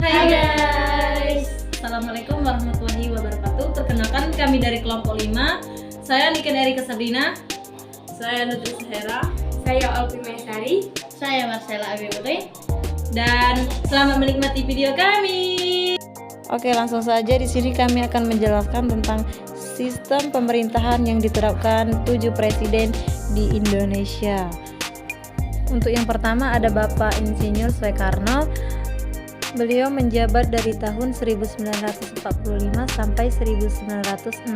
Hai guys, Assalamualaikum warahmatullahi wabarakatuh. Perkenalkan kami dari kelompok 5. Saya Niken Erika Sabrina. Saya Nutri Hera. Saya Alfi Maisari. Saya Marcella Abiburi. Dan selamat menikmati video kami. Oke, langsung saja di sini kami akan menjelaskan tentang sistem pemerintahan yang diterapkan 7 presiden di Indonesia. Untuk yang pertama ada Bapak Insinyur Soekarno. Beliau menjabat dari tahun 1945 sampai 1967.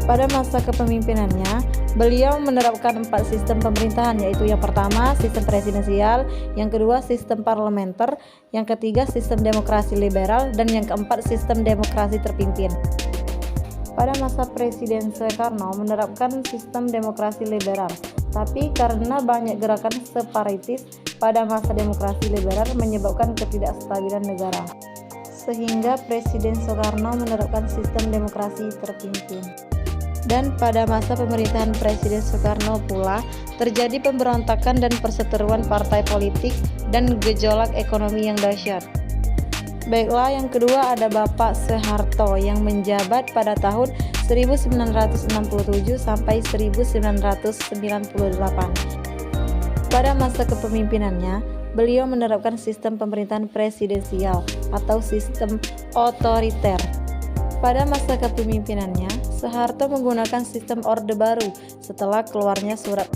Pada masa kepemimpinannya, beliau menerapkan 4 sistem pemerintahan, yaitu yang pertama sistem presidensial, yang kedua sistem parlementer, yang ketiga sistem demokrasi liberal, dan yang keempat sistem demokrasi terpimpin. Pada masa Presiden Soekarno menerapkan sistem demokrasi liberal, tapi karena banyak gerakan separatis pada masa demokrasi liberal menyebabkan ketidakstabilan negara, sehingga Presiden Soekarno menerapkan sistem demokrasi terpimpin. Dan pada masa pemerintahan Presiden Soekarno pula terjadi pemberontakan dan perseteruan partai politik dan gejolak ekonomi yang dahsyat. Baiklah, yang kedua ada Bapak Soeharto yang menjabat pada tahun 1967 sampai 1998. Pada masa kepemimpinannya, beliau menerapkan sistem pemerintahan presidensial atau sistem otoriter. Pada masa kepemimpinannya, Soeharto menggunakan sistem Orde Baru setelah keluarnya surat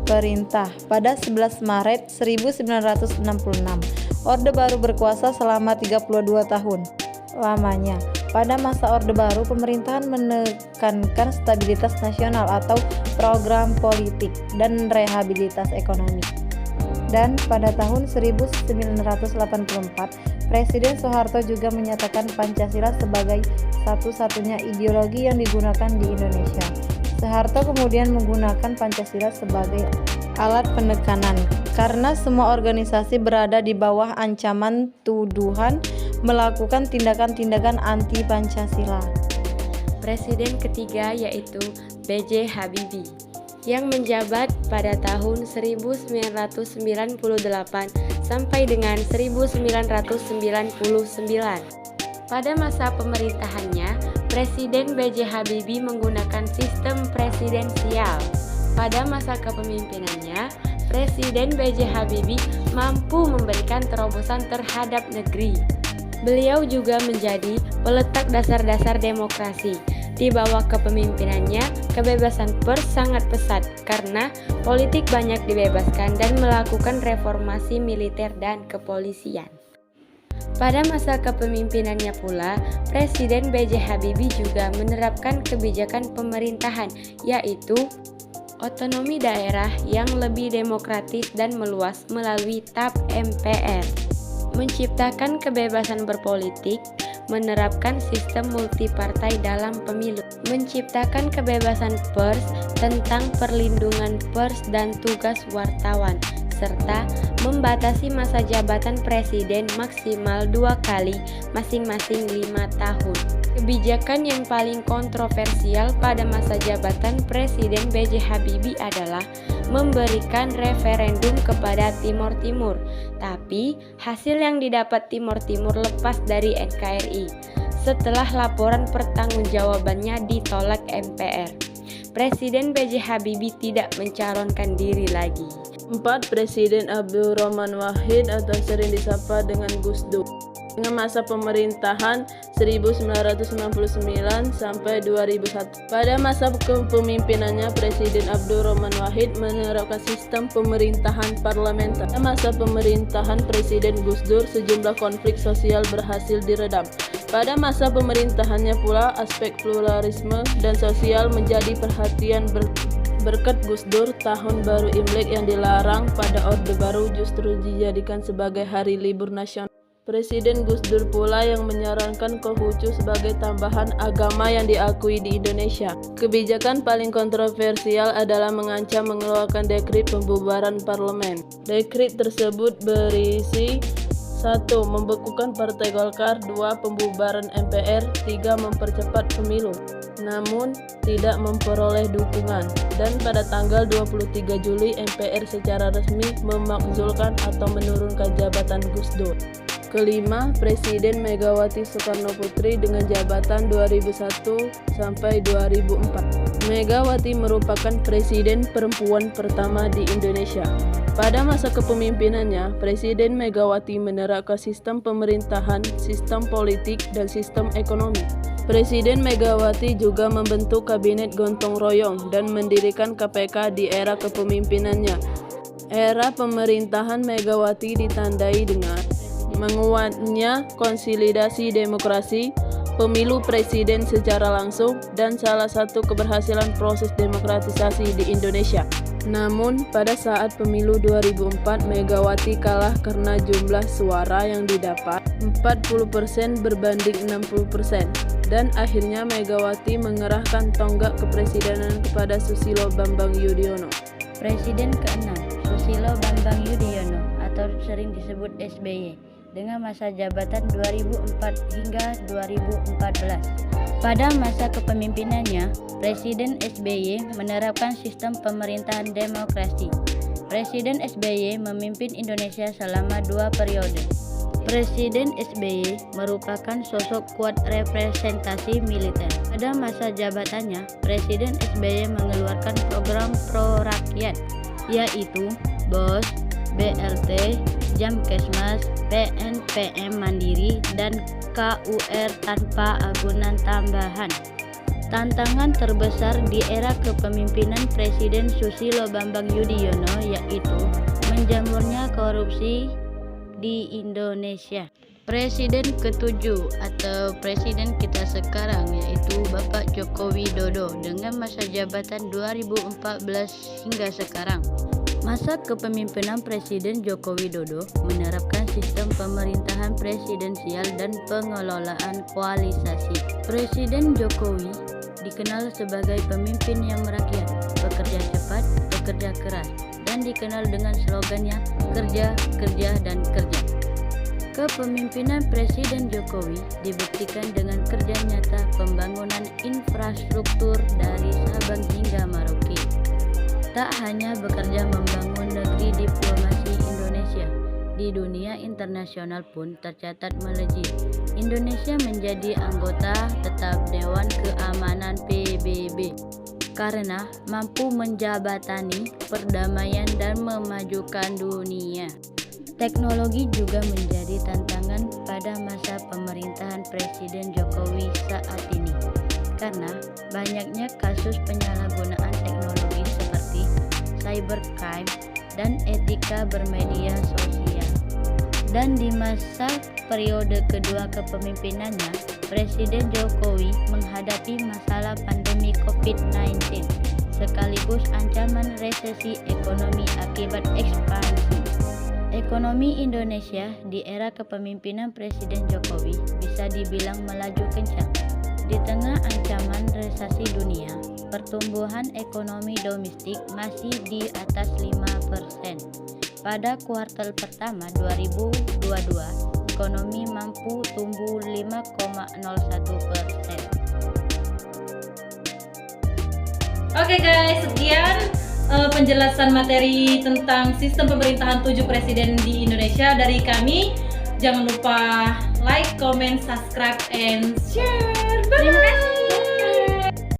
perintah pada 11 Maret 1966. Orde Baru berkuasa selama 32 tahun lamanya. Pada masa Orde Baru, pemerintahan menekankan stabilitas nasional atau program politik dan rehabilitas ekonomi. Dan pada tahun 1984, Presiden Soeharto juga menyatakan Pancasila sebagai satu-satunya ideologi yang digunakan di Indonesia. Soeharto kemudian menggunakan Pancasila sebagai alat penekanan karena semua organisasi berada di bawah ancaman tuduhan melakukan tindakan-tindakan anti Pancasila. Presiden ketiga yaitu B.J. Habibie yang menjabat pada tahun 1998 sampai dengan 1999. Pada masa pemerintahannya, Presiden B.J. Habibie menggunakan sistem presidensial. Pada masa kepemimpinannya, Presiden B.J. Habibie mampu memberikan terobosan terhadap negeri. Beliau juga menjadi peletak dasar-dasar demokrasi. Di bawah kepemimpinannya, kebebasan pers sangat pesat karena politik banyak dibebaskan dan melakukan reformasi militer dan kepolisian. Pada masa kepemimpinannya pula, Presiden B.J. Habibie juga menerapkan kebijakan pemerintahan, yaitu otonomi daerah yang lebih demokratis dan meluas melalui TAP MPR, menciptakan kebebasan berpolitik, menerapkan sistem multipartai dalam pemilu, menciptakan kebebasan pers tentang perlindungan pers dan tugas wartawan, serta membatasi masa jabatan presiden maksimal 2 kali masing-masing 5 tahun. Kebijakan yang paling kontroversial pada masa jabatan Presiden B.J. Habibie adalah memberikan referendum kepada Timor Timur, tapi hasil yang didapat Timor Timur lepas dari NKRI setelah laporan pertanggungjawabannya ditolak MPR. Presiden B.J. Habibie tidak mencalonkan diri lagi. 4. Presiden Abdurrahman Wahid atau sering disapa dengan Gus Dur. Dengan masa pemerintahan 1999 sampai 2001. Pada masa kepemimpinannya, Presiden Abdurrahman Wahid menerapkan sistem pemerintahan parlementer. Pada masa pemerintahan Presiden Gus Dur, sejumlah konflik sosial berhasil diredam. Pada masa pemerintahannya pula, aspek pluralisme dan sosial menjadi perhatian berkat Gus Dur. Tahun baru Imlek yang dilarang pada Orde Baru justru dijadikan sebagai hari libur nasional. Presiden Gus Dur pula yang menyarankan Konghucu sebagai tambahan agama yang diakui di Indonesia. Kebijakan paling kontroversial adalah mengancam mengeluarkan dekrit pembubaran parlemen. Dekrit tersebut berisi 1. Membekukan Partai Golkar, 2. Pembubaran MPR, 3. Mempercepat pemilu, namun tidak memperoleh dukungan. Dan pada tanggal 23 Juli MPR secara resmi memakzulkan atau menurunkan jabatan Gus Dur. Kelima, Presiden Megawati Soekarnoputri dengan jabatan 2001 sampai 2004. Megawati merupakan presiden perempuan pertama di Indonesia. Pada masa kepemimpinannya, Presiden Megawati menerapkan sistem pemerintahan, sistem politik, dan sistem ekonomi. Presiden Megawati juga membentuk kabinet gotong royong dan mendirikan KPK di era kepemimpinannya. Era pemerintahan Megawati ditandai dengan menguatnya konsolidasi demokrasi, pemilu presiden secara langsung, dan salah satu keberhasilan proses demokratisasi di Indonesia. Namun, pada saat pemilu 2004, Megawati kalah karena jumlah suara yang didapat 40% berbanding 60%, dan akhirnya Megawati mengerahkan tonggak kepresidenan kepada Susilo Bambang Yudhoyono. Presiden ke-6 Susilo Bambang Yudhoyono atau sering disebut SBY dengan masa jabatan 2004 hingga 2014. Pada masa kepemimpinannya, Presiden SBY menerapkan sistem pemerintahan demokrasi. Presiden SBY memimpin Indonesia selama 2 periode. Presiden SBY merupakan sosok kuat representasi militer. Pada masa jabatannya, Presiden SBY mengeluarkan program pro-rakyat, yaitu BOS, BLT, Jamkesmas, PNPM Mandiri, dan KUR tanpa agunan tambahan. Tantangan terbesar di era kepemimpinan Presiden Susilo Bambang Yudhoyono yaitu menjamurnya korupsi di Indonesia. Presiden ke-7 atau presiden kita sekarang yaitu Bapak Joko Widodo dengan masa jabatan 2014 hingga sekarang. Masa kepemimpinan Presiden Joko Widodo menerapkan sistem pemerintahan presidensial dan pengelolaan koalisasi. Presiden Jokowi dikenal sebagai pemimpin yang merakyat, bekerja cepat, bekerja keras, dan dikenal dengan slogannya kerja, kerja, dan kerja. Kepemimpinan Presiden Jokowi dibuktikan dengan kerja nyata pembangunan infrastruktur dari Sabang hingga Merauke. Tak hanya bekerja membangun negeri diplomasi Indonesia, di dunia internasional pun tercatat melejit. Indonesia menjadi anggota tetap Dewan Keamanan PBB karena mampu menjabatani perdamaian dan memajukan dunia. Teknologi juga menjadi tantangan pada masa pemerintahan Presiden Jokowi saat ini karena banyaknya kasus penyalahgunaan teknologi seperti cybercrime dan etika bermedia sosial. Dan di masa periode kedua kepemimpinannya, Presiden Jokowi menghadapi masalah pandemi COVID-19 sekaligus ancaman resesi ekonomi akibat ekspansi. Ekonomi Indonesia di era kepemimpinan Presiden Jokowi bisa dibilang melaju kencang. Di tengah ancaman resesi dunia, pertumbuhan ekonomi domestik masih di atas 5%. Pada kuartal pertama 2022, ekonomi mampu tumbuh 5,01%. Oke guys, sekian penjelasan materi tentang sistem pemerintahan 7 presiden di Indonesia dari kami. Jangan lupa like, comment, subscribe, and share. Bye. Terima kasih.